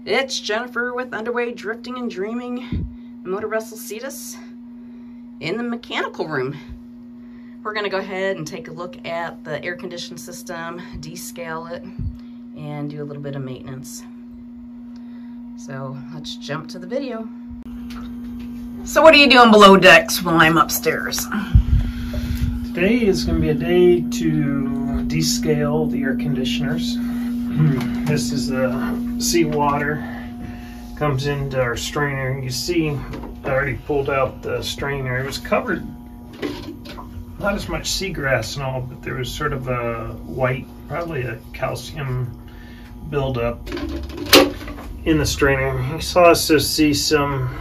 It's Jennifer with Underway Drifting and Dreaming Motor Vessel Cetus in the mechanical room. We're going to go ahead and take a look at the air conditioning system, descale it, and do a little bit of maintenance. So let's jump to the video. So what are you doing below decks while I'm upstairs? Today is going to be a day to descale the air conditioners. This is the seawater comes into our strainer. You see I already pulled out the strainer. It was covered, not as much seagrass and all, but there was sort of a white, probably a calcium buildup in the strainer. You saw us just see some,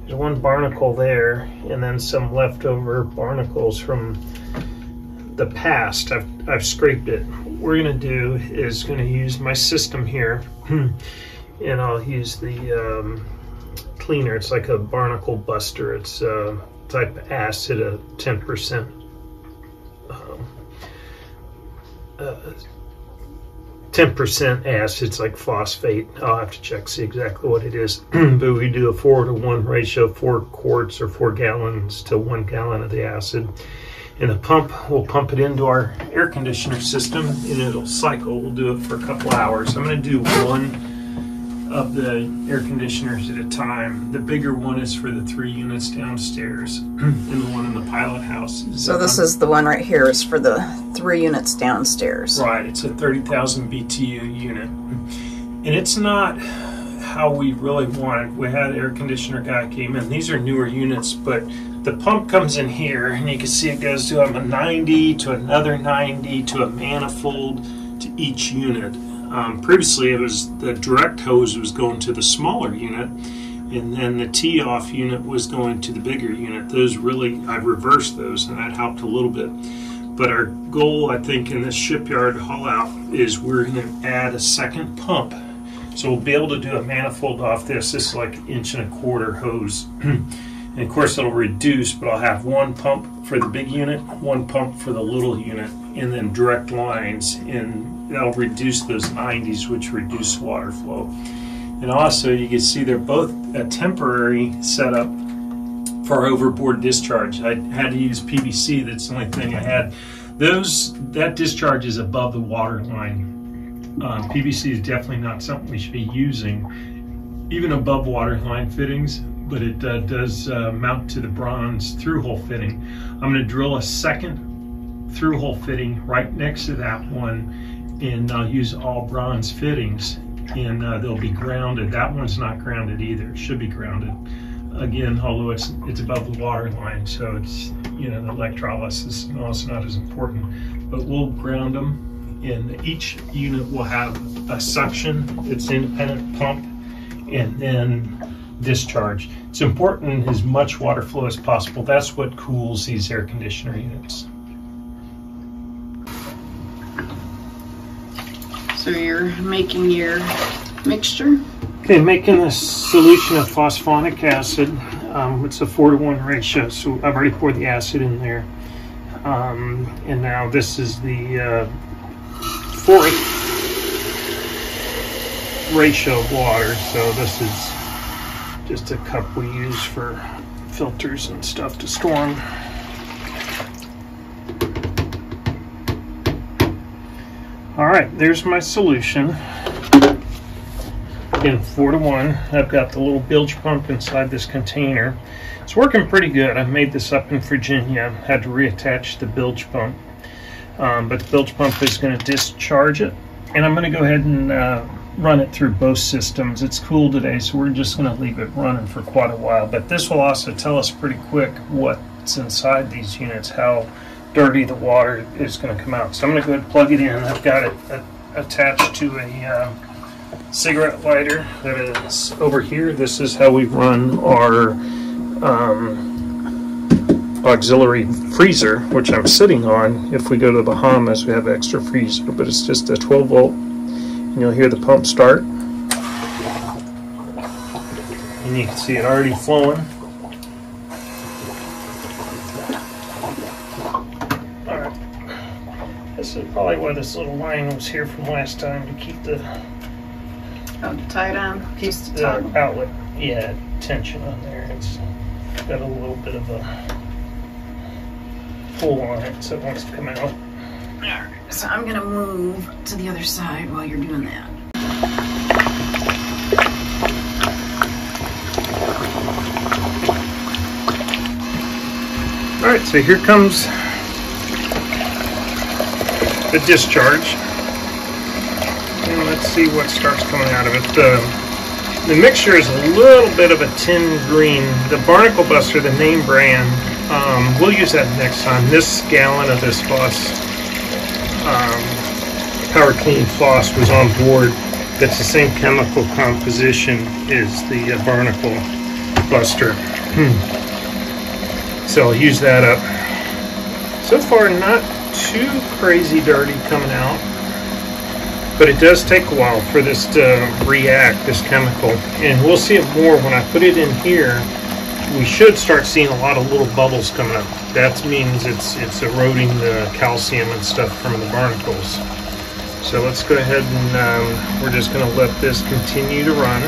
there's one barnacle there and then some leftover barnacles from the past. I've scraped it. What we're gonna do is gonna use my system here and I'll use the cleaner. It's like a barnacle buster. It's type of acid, a 10% 10% acid. It's like phosphate. I'll have to check, see exactly what it is. But we do a 4-to-1 ratio, 4 quarts or 4 gallons to 1 gallon of the acid. And the pump, we'll pump it into our air conditioner system and it'll cycle. We'll do it for a couple hours. I'm going to do one of the air conditioners at a time. The bigger one is for the 3 units downstairs and the one in the pilot house. So this is the one right here is for the 3 units downstairs. Right, it's a 30,000 BTU unit. And it's not how we really want it. We had an air conditioner guy came in. These are newer units, but the pump comes in here and you can see it goes to a 90 to another 90 to a manifold to each unit. Previously it was the direct hose was going to the smaller unit and then the tee-off unit was going to the bigger unit. Those really, I've reversed those and that helped a little bit. But our goal, I think, in this shipyard haul out is we're going to add a second pump. So we'll be able to do a manifold off this. This is like 1.25 inch hose. And of course it'll reduce, but I'll have one pump for the big unit, one pump for the little unit, and then direct lines, and that'll reduce those 90s, which reduce water flow. And also you can see they're both a temporary setup for overboard discharge. I had to use PVC, that's the only thing I had. That discharge is above the water line. PVC is definitely not something we should be using, even above water line fittings, but it does mount to the bronze through-hole fitting. I'm going to drill a second through-hole fitting right next to that one, and I'll use all bronze fittings, and they'll be grounded. That one's not grounded either. It should be grounded. Again, although it's above the water line, so it's, you know, the electrolysis and all is not as important. But we'll ground them. And each unit will have a suction, it's an independent pump, and then discharge. It's important as much water flow as possible. That's what cools these air conditioner units. So you're making your mixture? Okay, making a solution of phosphonic acid. It's a 4-to-1 ratio, so I've already poured the acid in there. And now this is the 4th ratio of water, so this is just a cup we use for filters and stuff to store them. Alright, there's my solution. Again, 4-to-1. I've got the little bilge pump inside this container. It's working pretty good. I made this up in Virginia. Had to reattach the bilge pump. But the bilge pump is going to discharge it, and I'm going to go ahead and run it through both systems. It's cool today, so we're just going to leave it running for quite a while. But this will also tell us pretty quick what's inside these units, how dirty the water is going to come out. So I'm going to go ahead and plug it in. I've got it attached to a cigarette lighter that is over here. This is how we run our auxiliary freezer, which I'm sitting on. If we go to the Bahamas, we have extra freezer, but it's just a 12 volt, and you'll hear the pump start, and you can see it already flowing. Alright, this is probably why this little line was here from last time, to keep the Oh, tie it on. Keeps the The tongue. outlet, yeah, tension on there. It's got a little bit of a pull on it, so it wants to come out. Alright, so I'm gonna move to the other side while you're doing that. Alright, so here comes the discharge. And let's see what starts coming out of it. The mixture is a little bit of a tin green. The Barnacle Buster, the name brand, we'll use that next time. This gallon of this floss, Power Clean floss, was on board. That's the same chemical composition as the Barnacle Buster. So I'll use that up. So far, not too crazy dirty coming out, but it does take a while for this to react, this chemical, and we'll see it more when I put it in here. We should start seeing a lot of little bubbles coming up. That means it's eroding the calcium and stuff from the barnacles. So let's go ahead and we're just going to let this continue to run.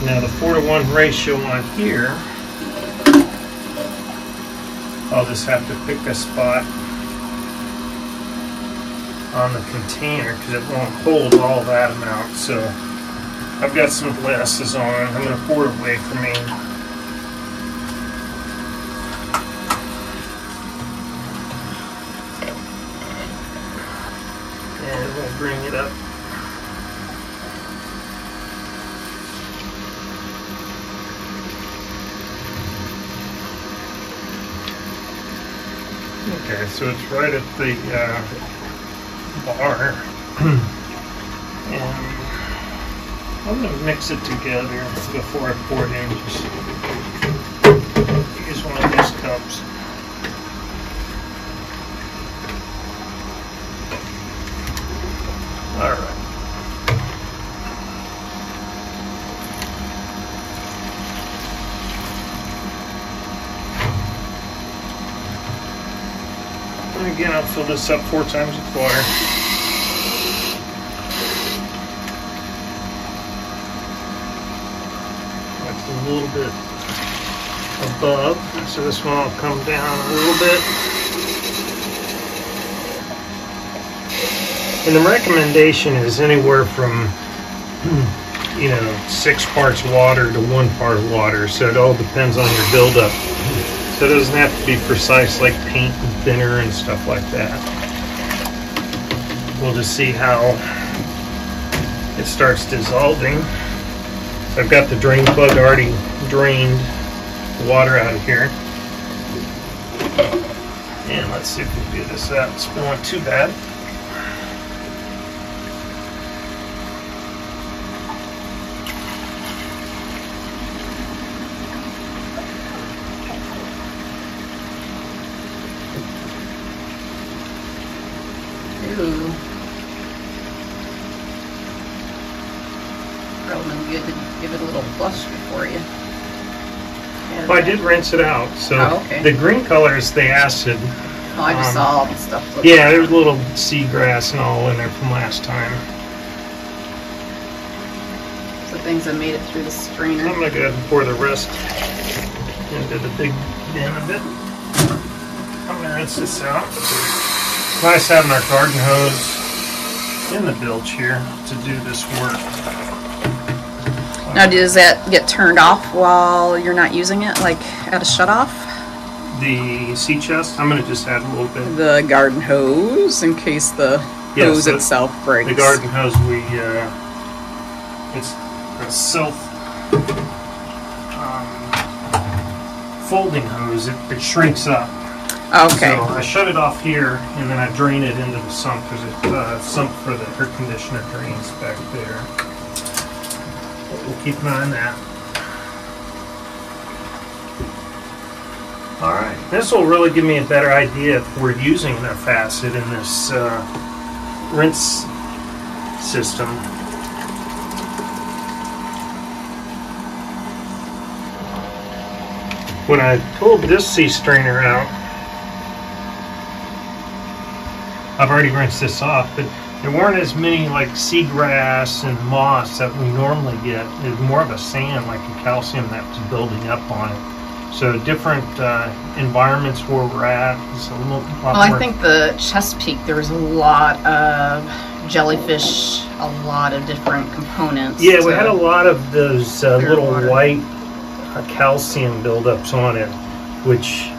Now the 4-to-1 ratio on here, I'll just have to pick a spot on the container because it won't hold all that amount. So I've got some glasses on. I'm going to pour it away from me. And we'll bring it up. Okay, so it's right at the bar. And I'm going to mix it together before I pour it in. Just use one of these cups. All right. And again, I'll fill this up 4 times with water. That's a little bit above, so this one will come down a little bit. And the recommendation is anywhere from 6 parts water to 1 part water, so it all depends on your buildup. So it doesn't have to be precise like paint and thinner and stuff like that. We'll just see how it starts dissolving. So I've got the drain plug already drained the water out of here. And let's see if we can do this without spilling too bad. Ooh. Probably good to give it a little flush before you. Well, I did rinse it out, so okay. The green color is the acid. Oh, I just saw all the stuff. Yeah, there's a little seagrass and all in there from last time. So things that made it through the strainer. I'm going to go ahead and pour the rest into the big bin a bit. I'm going to rinse this out. It's nice having our garden hose in the bilge here to do this work. Now, does that get turned off while you're not using it, like at a shutoff? The sea chest, I'm going to just add a little bit. The garden hose, in case the hose itself breaks. The garden hose, it's a self folding hose. It shrinks up. Okay. So I shut it off here, and then I drain it into the sump. There's a sump for the air conditioner drains back there. But we'll keep an eye on that. Alright, this will really give me a better idea if we're using enough acid in this rinse system. When I pulled this sea strainer out, I've already rinsed this off, but there weren't as many like seagrass and moss that we normally get. It's more of a sand, like a calcium that was building up on it. So different environments where we're at. It's a lot well, more. I think the Chesapeake, there was a lot of jellyfish, a lot of different components. Yeah, we had a lot of those little water. white calcium buildups on it, which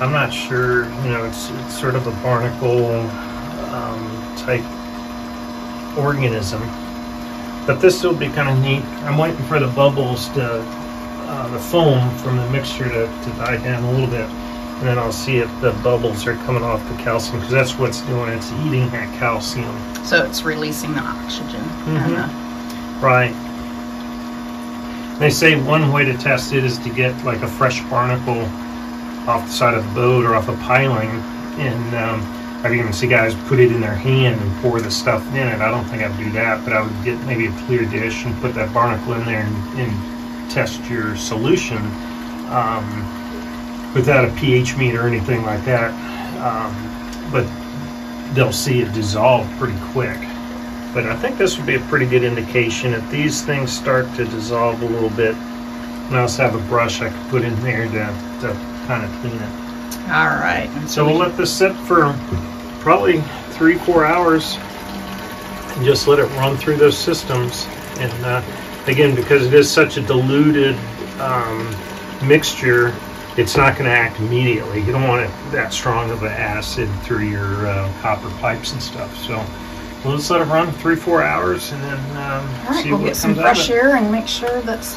I'm not sure, you know, it's sort of a barnacle type organism. But this will be kind of neat. I'm waiting for the bubbles to, the foam from the mixture to die down a little bit. And then I'll see if the bubbles are coming off the calcium, because that's what it's doing. It's eating that calcium. So it's releasing the oxygen. Right. They say one way to test it is to get like a fresh barnacle off the side of the boat or off a piling, and I've even seen guys put it in their hand and pour the stuff in it. I don't think I'd do that, but I would get maybe a clear dish and put that barnacle in there and test your solution without a pH meter or anything like that. But they'll see it dissolve pretty quick. But I think this would be a pretty good indication if these things start to dissolve a little bit. And I also have a brush I could put in there to kind of clean it. All right. So we'll let this sit for probably 3-4 hours and just let it run through those systems. And again, because it is such a diluted mixture, it's not going to act immediately. You don't want it that strong of an acid through your copper pipes and stuff. So we'll just let it run 3-4 hours and then all right, see we'll what get some comes out of fresh it. air and make sure that's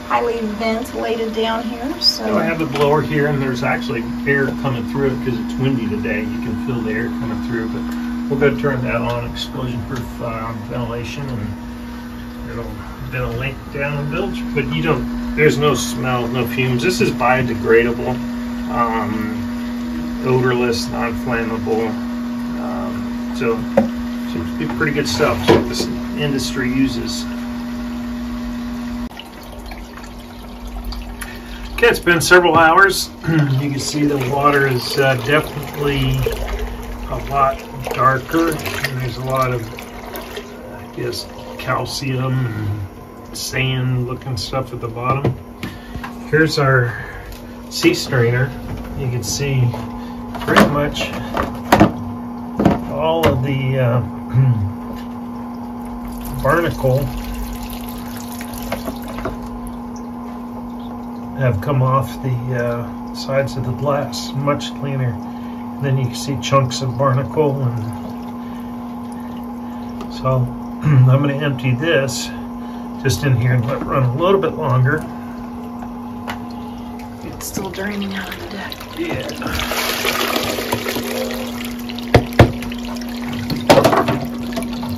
highly ventilated down here. So I have the blower here, and there's actually air coming through it because it's windy today. You can feel the air coming through, but we'll go turn that on, explosion-proof ventilation, and it'll ventilate down the bilge. But you don't. There's no smell, no fumes. This is biodegradable, odorless, non-flammable. So seems to be pretty good stuff. So this industry uses. Okay, it's been several hours. You can see the water is definitely a lot darker, and there's a lot of, I guess, calcium and sand looking stuff at the bottom. Here's our sea strainer. You can see pretty much all of the barnacle have come off the sides of the glass, much cleaner. And then you can see chunks of barnacle, and so I'm going to empty this just in here and let it run a little bit longer. it's still draining out of the deck. Yeah.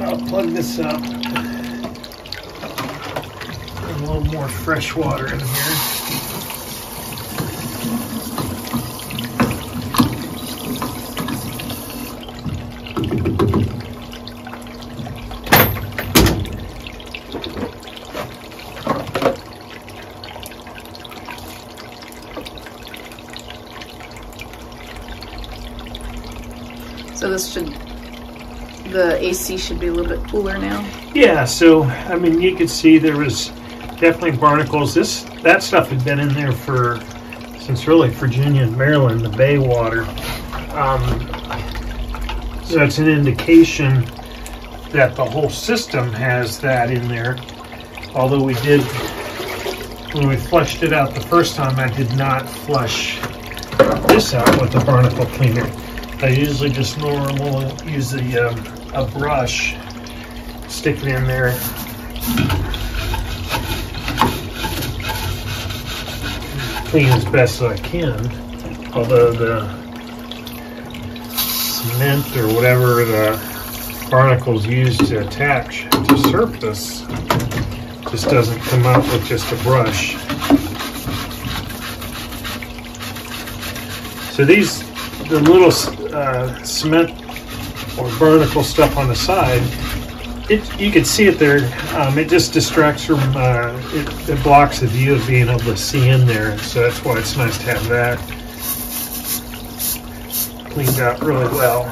I'll plug this up. Put a little more fresh water in here. So this should, the AC should be a little bit cooler now. Yeah, so I mean, you could see there was definitely barnacles. That stuff had been in there since really Virginia and Maryland, the bay water. So it's an indication that the whole system has that in there. Although when we flushed it out the first time, I did not flush this out with the barnacle cleaner. I usually just use a brush, stick it in there, clean as best as I can. Although the cement or whatever the barnacles used to attach to the surface just doesn't come out with just a brush. So the little cement or barnacle stuff on the side, you can see it there. It just distracts from, it blocks the view of being able to see in there. So that's why it's nice to have that cleaned out really well.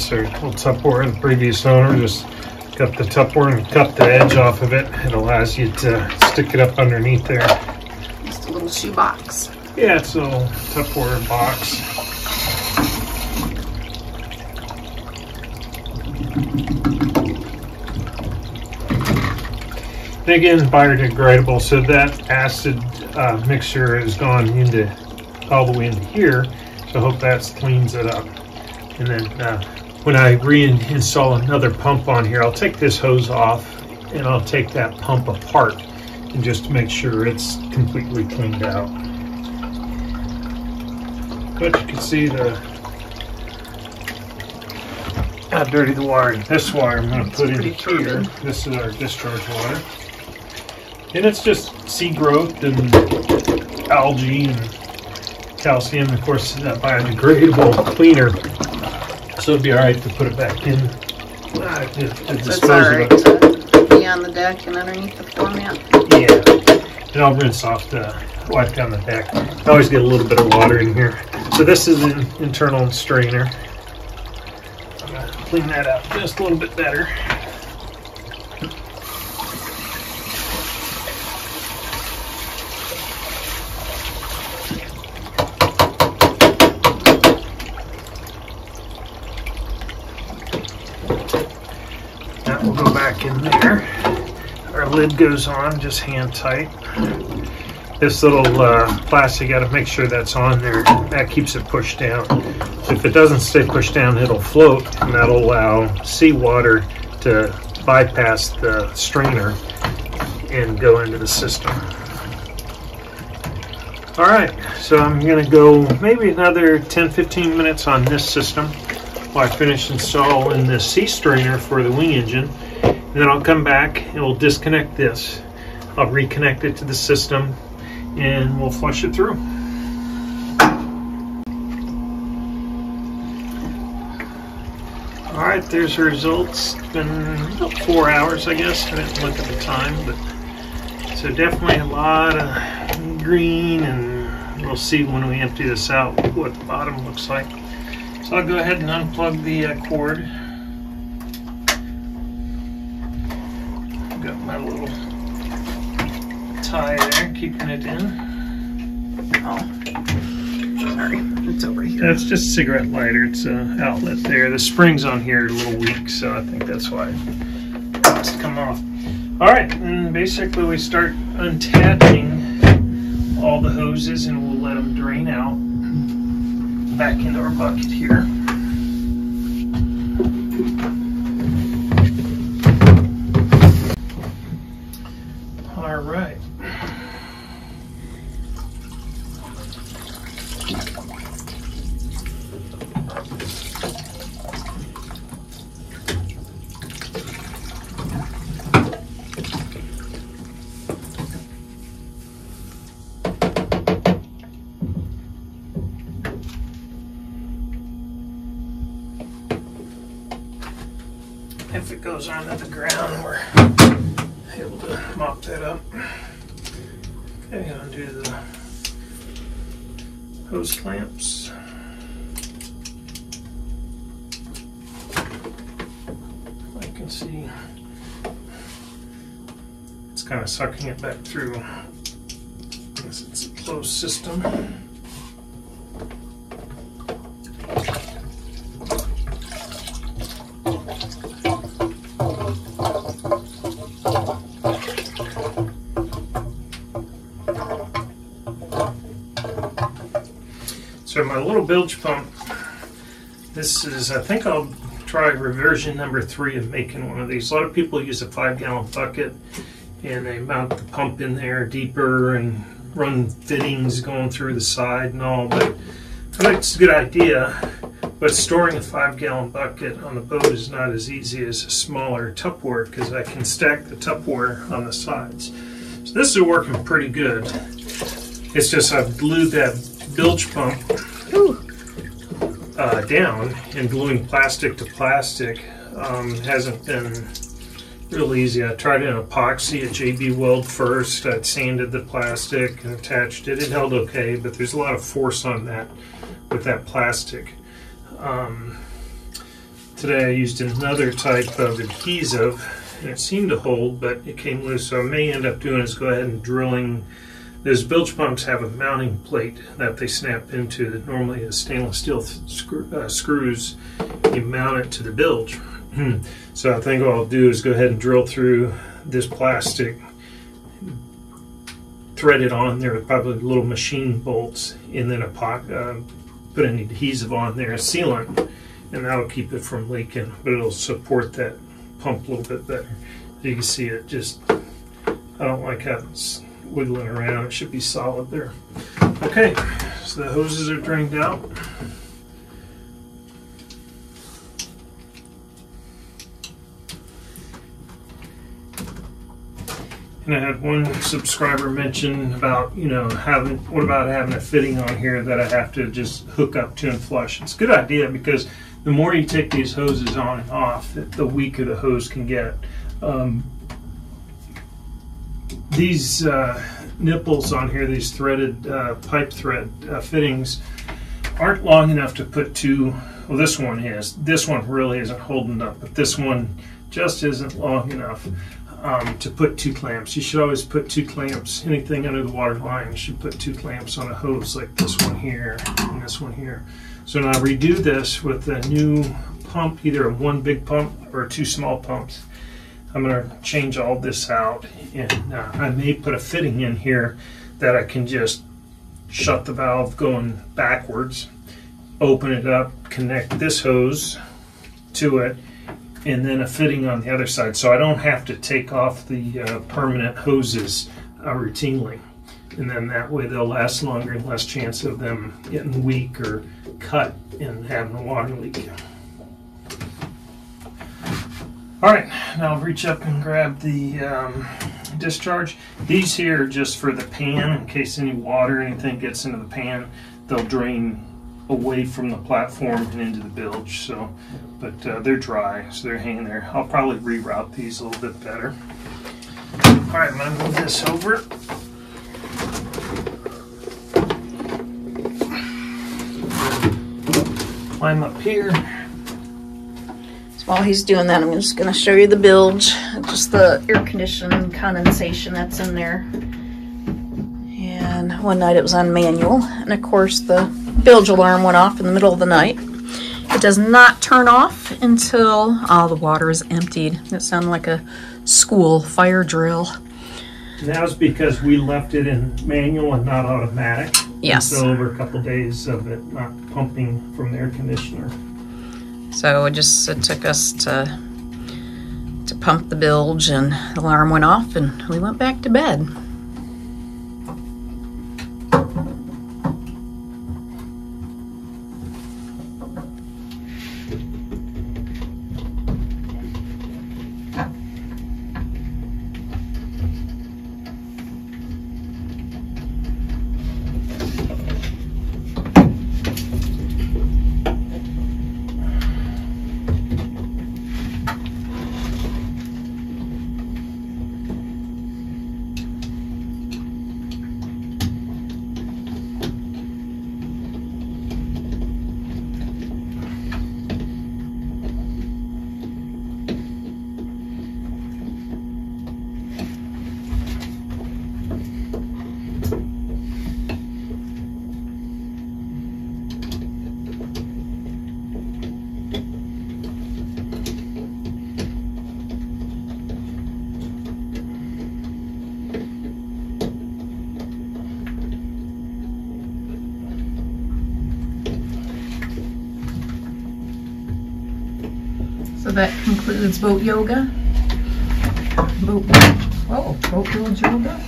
it's our little Tupperware. The previous owner just got the Tupperware and cut the edge off of it. It allows you to stick it up underneath there. Just a little shoe box. Yeah, it's a little Tupperware box. And again, biodegradable, so that acid mixture has gone into all the way into here. So I hope that cleans it up. And then when I reinstall another pump on here, I'll take this hose off and I'll take that pump apart and just make sure it's completely cleaned out. But you can see how dirty the water is. This water I'm going to put in here. This is our discharge water. And it's just seed growth and algae and calcium, of course, that biodegradable cleaner. So it'd be all right to put it back in. So it's all right to be on the deck and underneath the floor mat? Yeah. And I'll rinse off wipe down the deck. I always get a little bit of water in here. So this is an internal strainer. I'm going to clean that out just a little bit better. We'll go back in there. Our lid goes on, just hand tight. This little plastic, got to make sure that's on there. That keeps it pushed down. So if it doesn't stay pushed down, it'll float, and that'll allow seawater to bypass the strainer and go into the system. All right, so I'm going to go maybe another 10-15 minutes on this system while I finish installing the sea strainer for the wing engine. And then I'll come back and we'll disconnect this. I'll reconnect it to the system and we'll flush it through. Alright, there's the results. It's been about 4 hours, I guess. I didn't look at the time, but so definitely a lot of green, and we'll see when we empty this out what the bottom looks like. So I'll go ahead and unplug the cord. Got my little tie there, keeping it in. Oh, sorry, it's over here. That's just a cigarette lighter. It's an outlet there. The springs on here are a little weak, so I think that's why it's come off. All right, and basically we start untaping all the hoses, and we'll let them drain out back into our bucket here. All right. If it goes onto the ground, we're able to mop that up. Okay, undo the hose clamps. I can see it's kind of sucking it back through because it's a closed system. So my little bilge pump, this is, I think I'll try reversion number 3 of making one of these. A lot of people use a 5-gallon bucket and they mount the pump in there deeper and run fittings going through the side and all, but I think it's a good idea. But storing a 5-gallon bucket on the boat is not as easy as a smaller Tupperware, because I can stack the Tupperware on the sides. So this is working pretty good. It's just I've glued that bilge pump down, and gluing plastic to plastic hasn't been real easy. I tried an epoxy at JB Weld first. I'd sanded the plastic and attached it. It held okay, but there's a lot of force on that with that plastic. To Today I used another type of adhesive, and it seemed to hold, but it came loose. So I may end up doing is go ahead and drilling. Those bilge pumps have a mounting plate that they snap into that normally is stainless steel screws. You mount it to the bilge. So I think what I'll do is go ahead and drill through this plastic, thread it on there with probably little machine bolts, and then put an adhesive on there, a sealant, and that'll keep it from leaking, but it'll support that pump a little bit better. You can see it just, I don't like how it's wiggling around. It should be solid there. Okay, so the hoses are drained out. And I had one subscriber mention about, what about having a fitting on here that I have to just hook up to and flush. It's a good idea, because the more you take these hoses on and off, the weaker the hose can get. These nipples on here, these threaded pipe thread fittings, aren't long enough to put two. Well, this one is. This one really isn't holding up, but this one just isn't long enough to put two clamps. You should always put two clamps. Anything under the water line, you should put two clamps on a hose, like this one here and this one here. So now I redo this with a new pump, either one big pump or two small pumps. I'm going to change all this out, and I may put a fitting in here that I can just shut the valve going backwards, open it up, connect this hose to it, and then a fitting on the other side, so I don't have to take off the permanent hoses routinely. And then that way they'll last longer and less chance of them getting weak or cut and having a water leak. Alright, now I'll reach up and grab the discharge. These here are just for the pan, in case any water or anything gets into the pan, they'll drain away from the platform and into the bilge. So, but they're dry, so they're hanging there. I'll probably reroute these a little bit better. Alright, I'm going to move this over. Climb up here. While he's doing that, I'm just going to show you the bilge, just the air conditioning condensation that's in there. And one night it was on manual, and of course the bilge alarm went off in the middle of the night. It does not turn off until all the water is emptied. It sounded like a school fire drill. And that was because we left it in manual and not automatic. Yes. So over a couple of days of it not pumping from the air conditioner. So it took us to pump the bilge, and the alarm went off, and we went back to bed. So that concludes boat yoga. Boat bilge yoga.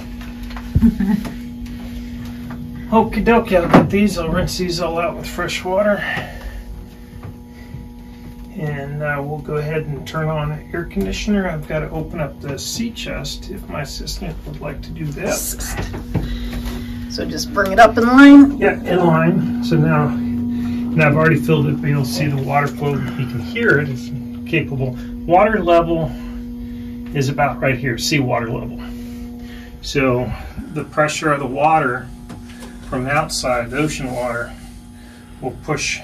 Okie dokie, I'll get these. I'll rinse these all out with fresh water. And we'll go ahead and turn on the air conditioner. I've got to open up the sea chest if my assistant would like to do that. So just bring it up in line. Yeah, in line. So now I've already filled it, but you'll see the water flow. You can hear it. It's capable. Water level is about right here, seawater level. So the pressure of the water from the outside, the ocean water, will push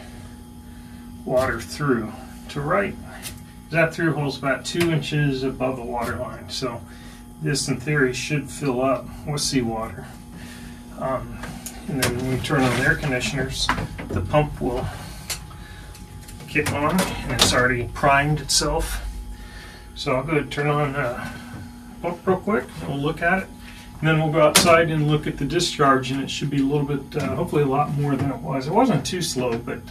water through to right. That through hole's about 2 inches above the water line, so this in theory should fill up with seawater. And then when we turn on the air conditioners, the pump will kick on, and it's already primed itself. So I'll go ahead and turn on pump real quick, we'll look at it, and then we'll go outside and look at the discharge, and it should be a little bit, hopefully a lot more than it was. It wasn't too slow, but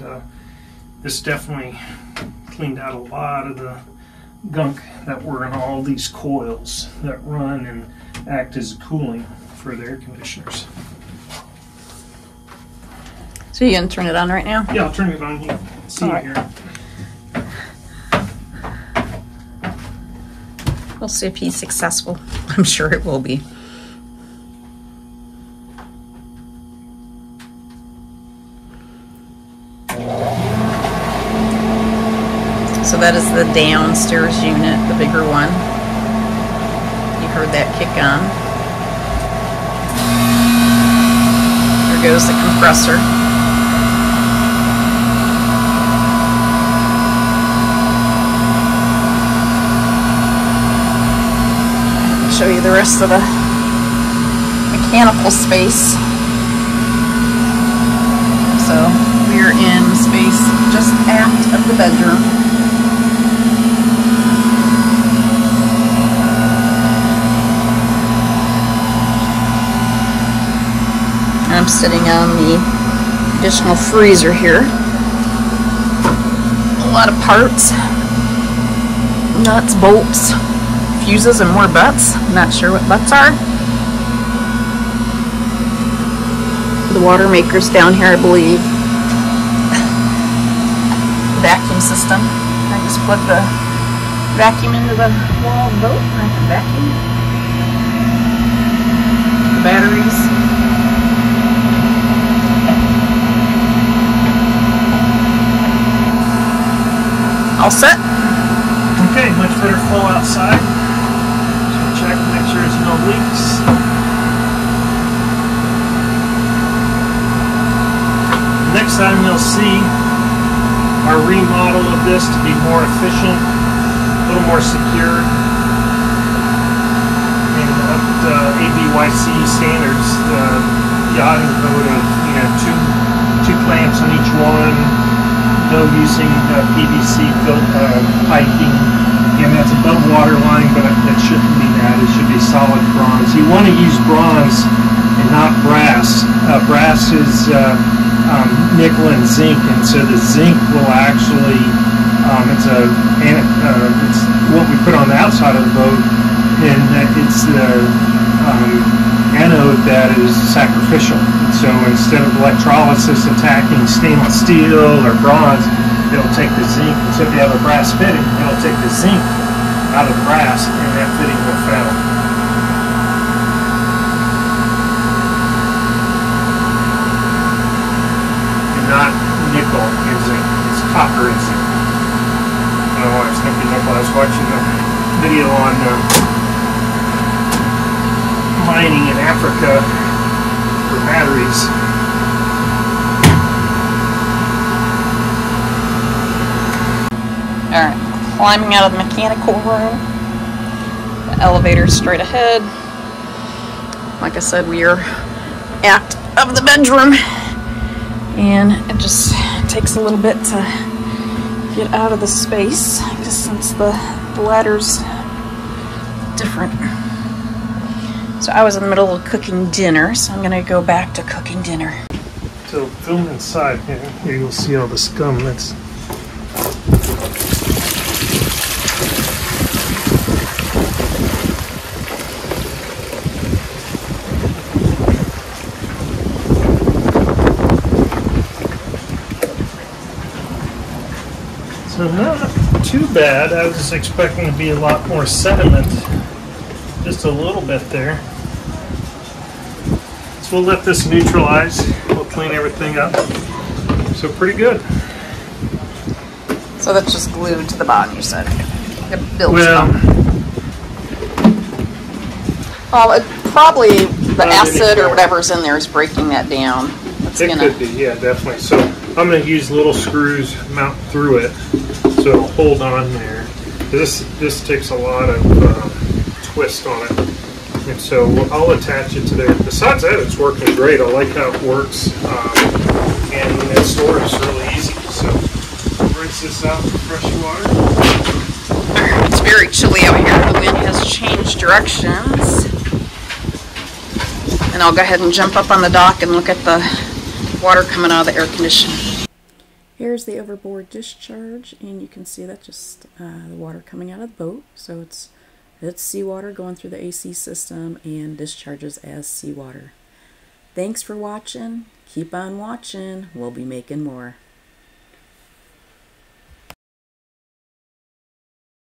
this definitely cleaned out a lot of the gunk that were in all these coils that run and act as cooling for the air conditioners. So you gonna turn it on right now? Yeah, I'll turn it on here. See it here. We'll see if he's successful. I'm sure it will be. So that is the downstairs unit, the bigger one. You heard that kick on. There goes the compressor. Show you the rest of the mechanical space. So we're in space just aft of the bedroom. I'm sitting on the additional freezer here. A lot of parts, nuts, bolts, fuses, and more butts. I'm not sure what butts are. The water maker's down here, I believe. Vacuum system. I just plug the vacuum into the wall of the boat and I can vacuum. The batteries. All set? Okay, much better flow outside. So check, make sure there's no leaks. Next time you'll see our remodel of this to be more efficient, a little more secure, and up to ABYC standards, the yachting code of two clamps on each one. No using PVC piping, and that's above water line, but that shouldn't be that. It should be solid bronze. You want to use bronze and not brass. Brass is nickel and zinc, and so the zinc will actually it's what we put on the outside of the boat, and it's the anode that is sacrificial. So instead of electrolysis attacking stainless steel or bronze, it'll take the zinc. So if you have a brass fitting, it'll take the zinc out of the brass and that fitting will fail. And not nickel and zinc, it's copper and zinc. I don't know why I was thinking nickel. I was watching a video on mining in Africa for batteries. Alright, climbing out of the mechanical room. The elevator's straight ahead. Like I said, we are aft of the bedroom. And it just takes a little bit to get out of the space, just since the ladder's different. So I was in the middle of cooking dinner, so I'm going to go back to cooking dinner. So film inside here, you'll see all the scum that's... So not too bad. I was expecting to be a lot more sediment. Just a little bit there. So we'll let this neutralize. We'll clean everything up. So pretty good. So that's just glued to the bottom, you said? Well, probably the acid or whatever's in there is breaking that down. It could be, yeah, definitely. So I'm going to use little screws, mount through it. so it'll hold on there. This takes a lot of twist on it, and so I'll attach it to there. Besides that, it's working great. I like how it works, and it stores really easy. So rinse this out with fresh water. Alright, it's very chilly out here. The wind has changed directions. And I'll go ahead and jump up on the dock and look at the water coming out of the air conditioner. Here's the overboard discharge, and you can see that just the water coming out of the boat. So it's seawater going through the AC system and discharges as seawater. Thanks for watching. Keep on watching. We'll be making more.